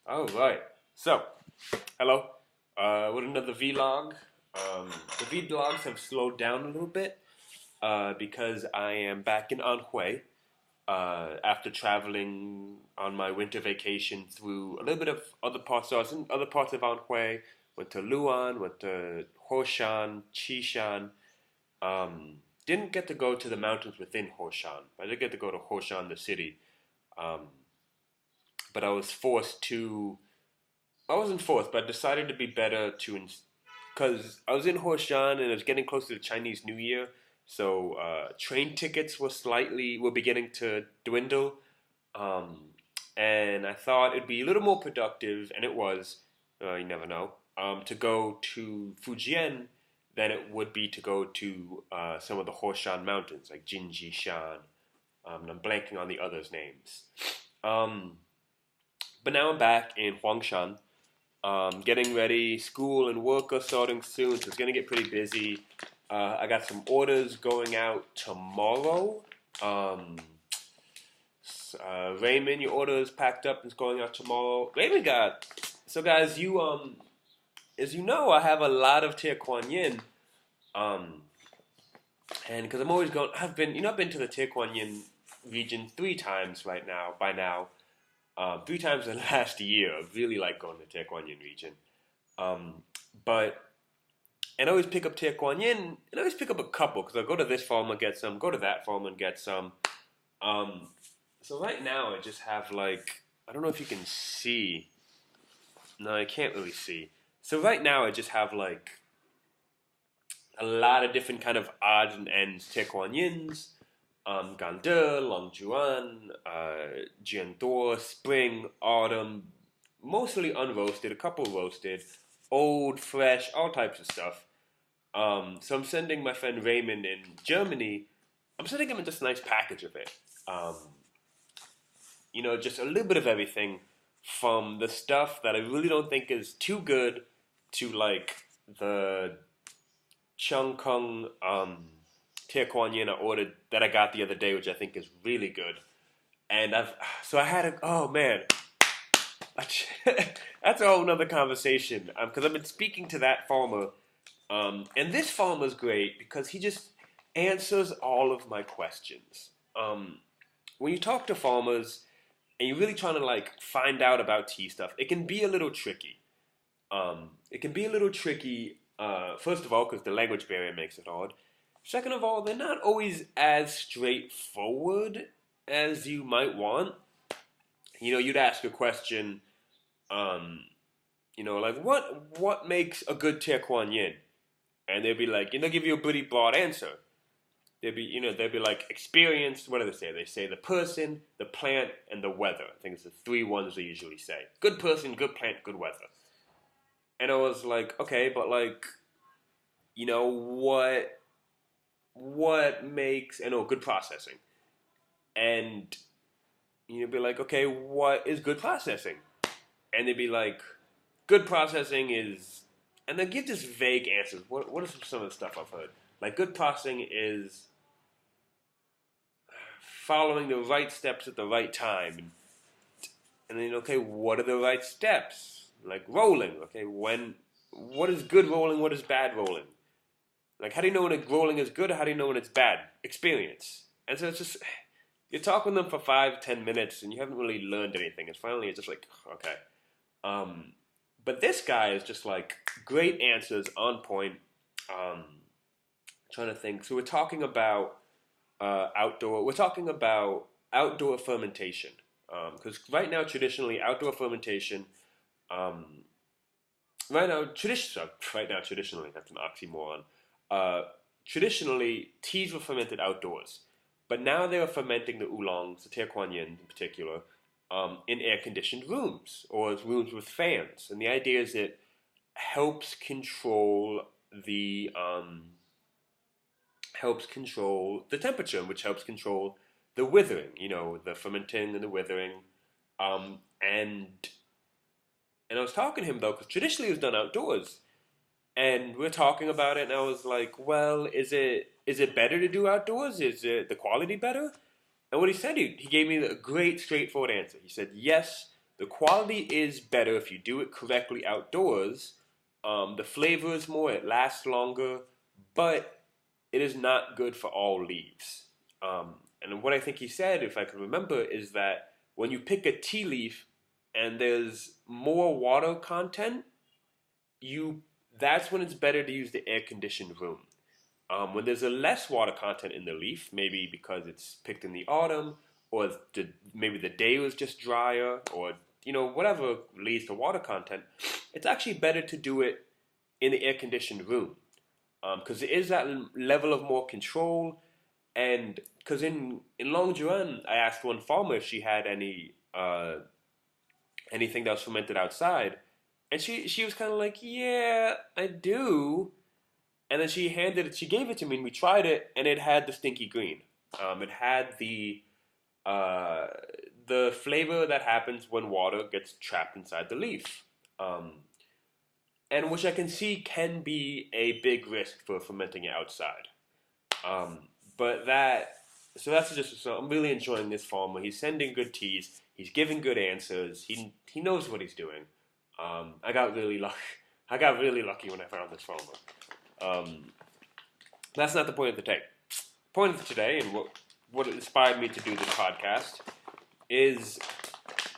All right. So, hello. With another vlog. The vlogs have slowed down a little bit because I am back in Anhui after traveling on my winter vacation through a little bit of other parts. So I was in other parts of Anhui. Went to Luan, went to Hoshan, Qishan. Didn't get to go to the mountains within Hoshan, but I did get to go to Hoshan, the city. Um, but I was forced to I wasn't forced, but I decided to be better to, because I was in Hoshan and it was getting close to the Chinese New Year, so train tickets were beginning to dwindle, um, and I thought it'd be a little more productive, and it was, you never know, to go to Fujian than it would be to go to some of the Hoshan mountains like Jinjishan. And I'm blanking on the others' names. Um, but now I'm back in Huangshan, getting ready. School and work are starting soon, so it's going to get pretty busy. I got some orders going out tomorrow. Raymond, your order is packed up and it's going out tomorrow. Raymond got so guys, you as you know, I have a lot of Tie Guan Yin, um, and because I'm always going, I've been to the Tie Guan Yin region 3 times right now by now. 3 times in the last year. I really like going to Tie Guan Yin region. Um, but and I always pick up Tie Guan Yin, and I always pick up a couple because I go to this farm and get some, go to that farm and get some. Um, so right now I just have like, I don't know if you can see. No, I can't really see. So right now I just have like a lot of different kind of odds and ends Tie Guan Yins. Gande, Longjuan, Jianduo, Spring, Autumn, mostly unroasted, a couple roasted, old, fresh, all types of stuff. So I'm sending my friend Raymond in Germany, I'm sending him just a nice package of it. Um, just a little bit of everything from the stuff that I really don't think is too good to like the Chung Kong Tie Guan Yin I ordered that I got the other day, which I think is really good. And I had a, oh man, that's a whole nother conversation. Because I've been speaking to that farmer, and this farmer's great because he just answers all of my questions. When you talk to farmers and you're really trying to like find out about tea stuff, it can be a little tricky. It can be a little tricky. First of all, because the language barrier makes it hard. Second of all, they're not always as straightforward as you might want. You'd ask a question, like what makes a good Tie Guan Yin? And they'd be like, they'll give you a pretty broad answer. They'd be like experience. What do they say? They say the person, the plant, and the weather. I think it's the 3 ones they usually say. Good person, good plant, good weather. And I was like, okay, but like, what makes good processing? And you'd be like, okay, what is good processing? And they'd be like, good processing is, and they give this vague answers. What is some of the stuff I've heard? Like good processing is following the right steps at the right time. And then, okay, what are the right steps? Like rolling, okay, what is good rolling, what is bad rolling? Like, how do you know when a rolling is good or how do you know when it's bad? Experience. And so it's just, you're talking to them for 5, 10 minutes and you haven't really learned anything. It's just like, okay. But this guy is just like, great answers, on point. Trying to think. So we're talking about outdoor fermentation. Because right now, traditionally, outdoor fermentation, um, traditionally, that's an oxymoron. Uh, Traditionally, teas were fermented outdoors, but now they are fermenting the oolongs, the Tie Guan Yin in particular, in air-conditioned rooms or rooms with fans. And the idea is it helps control the temperature, which helps control the withering. The fermenting and the withering, and I was talking to him though, because traditionally it was done outdoors. And we're talking about it, and I was like, well, is it better to do outdoors? Is it the quality better? And what he said, he gave me a great straightforward answer. He said, yes, The quality is better if you do it correctly outdoors. The flavor is more, it lasts longer, but it is not good for all leaves. And what I think he said, if I can remember, is that when you pick a tea leaf and there's more water content, you that's when it's better to use the air conditioned room. When there's a less water content in the leaf, maybe because it's picked in the autumn, or maybe the day was just drier, or whatever leads to water content, it's actually better to do it in the air conditioned room because there is that level of more control. And because in Longjuan, I asked one farmer if she had anything that was fermented outside, and she was kind of like, yeah, I do. And then she gave it to me, and we tried it, and it had the stinky green. It had uh, the flavor that happens when water gets trapped inside the leaf, and which I can see can be a big risk for fermenting it outside. Um, but that's just so I'm really enjoying this farmer. He's sending good teas. He's giving good answers. He knows what he's doing. I got really lucky. I got really lucky when I found this farmer. Um, that's not the point of the day. Point of today, and what inspired me to do this podcast is,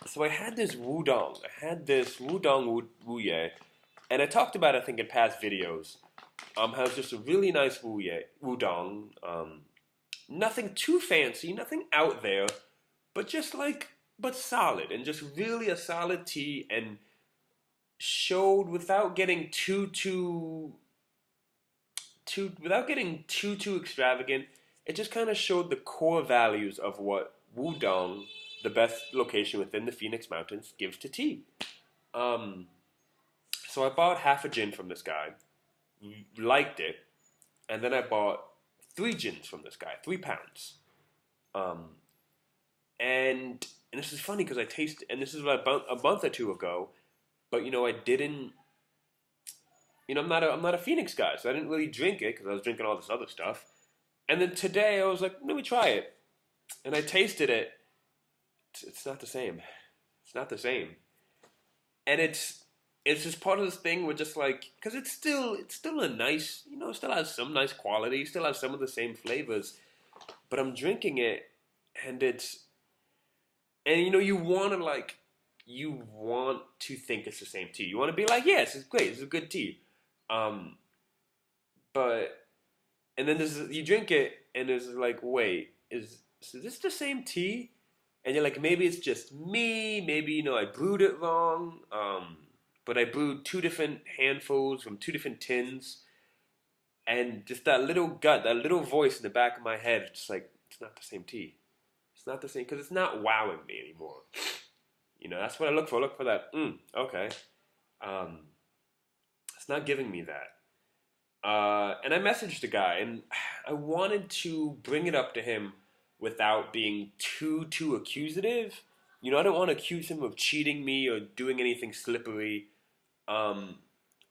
so I had this Wudong. I had this Wudong Wuye, and I talked about it, I think, in past videos. How it's just a really nice Wudong. Nothing too fancy, nothing out there, but but solid, and just really a solid tea, and showed without getting without getting too extravagant. It just kind of showed the core values of what Wudong, the best location within the Phoenix Mountains, gives to tea. Um, so I bought half a gin from this guy, liked it, and then I bought 3 gins from this guy, 3 pounds. Um, and this is funny because I tasted, and this is about a month or two ago, but I didn't. I'm not a Phoenix guy, so I didn't really drink it because I was drinking all this other stuff. And then today I was like, let me try it, and I tasted it. It's not the same. It's not the same, and it's just part of this thing where just like because it's still a nice it still has some nice quality, still has some of the same flavors, but I'm drinking it, and you want to think it's the same tea. You want to be like, yes, it's great, it's a good tea. Um, but and then you drink it, and it's like, wait, is this the same tea? And you're like, maybe it's just me. Maybe I brewed it wrong. But I brewed 2 different handfuls from 2 different tins, and just that little that little voice in the back of my head, it's just like it's not the same tea. It's not the same because it's not wowing me anymore. That's what I look for. I look for that. Okay. Um, it's not giving me that. And I messaged the guy, and I wanted to bring it up to him without being too accusative. I don't want to accuse him of cheating me or doing anything slippery. Um,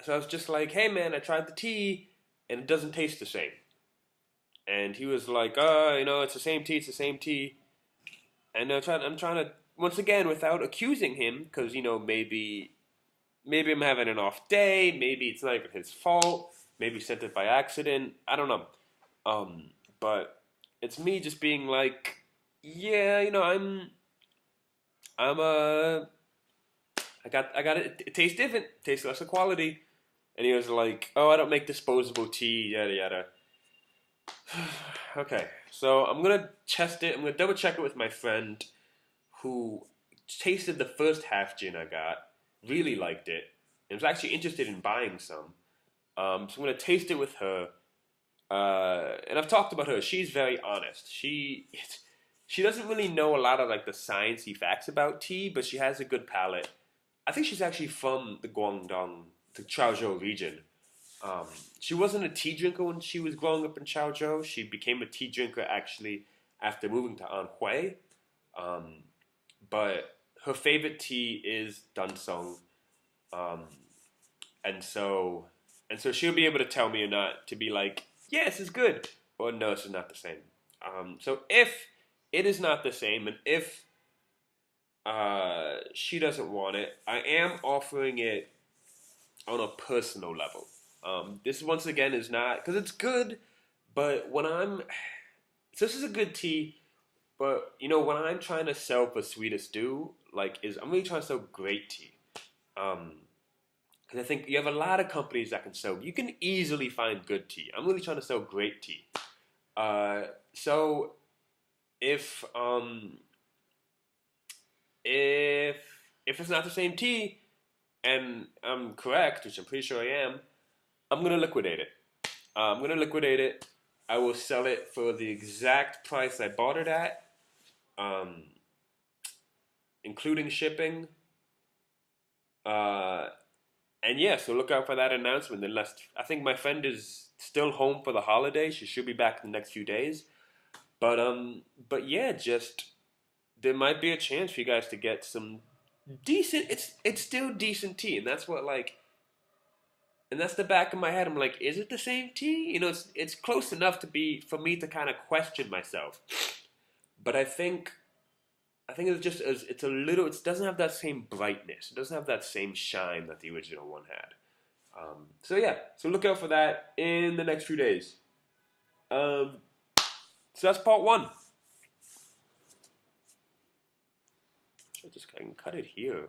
so I was just like, hey man, I tried the tea, and it doesn't taste the same. And he was like, it's the same tea, it's the same tea. And I'm trying to once again without accusing him, because maybe I'm having an off day, maybe it's not even his fault, maybe he sent it by accident. I don't know. But it's me just being like, yeah, I'm I got it. It tastes different. It tastes lesser quality. And he was like, "Oh, I don't make disposable tea, yada yada." Okay, so I'm gonna test it. I'm gonna double check it with my friend, who tasted the first half gin I got, really liked it, and was actually interested in buying some. So I'm gonna taste it with her. And I've talked about her. She's very honest. She doesn't really know a lot of like the sciencey facts about tea, but she has a good palate. I think she's actually from the Guangdong, the Chaozhou region. Um, she wasn't a tea drinker when she was growing up in Chaozhou. She became a tea drinker actually after moving to Anhui. Um, but her favorite tea is Dunsong. Um, and so she'll be able to tell me or not to be like, yes, it's good, or no, this is not the same. So if it is not the same, and if She doesn't want it. I am offering it on a personal level. This once again is not because it's good, but when I'm so this is a good tea, but you know when I'm trying to sell for sweetest stew, like is I'm really trying to sell great tea. Um, because I think you have a lot of companies that can sell. You can easily find good tea. I'm really trying to sell great tea. Uh, so if um if if it's not the same tea and I'm correct, which I'm pretty sure I am, I'm gonna liquidate it. I'm gonna liquidate it. I will sell it for the exact price I bought it at, um, including shipping. Uh, and yeah, so look out for that announcement. Unless I think my friend is still home for the holiday. She should be back in the next few days. But yeah, just there might be a chance for you guys to get some decent. It's still decent tea, and that's what like, and that's the back of my head. I'm like, is it the same tea? You know, it's close enough to be for me to kind of question myself. But I think it's just it's a little. It doesn't have that same brightness. It doesn't have that same shine that the original one had. So yeah, so look out for that in the next few days. Um, so that's part one. I can cut it here.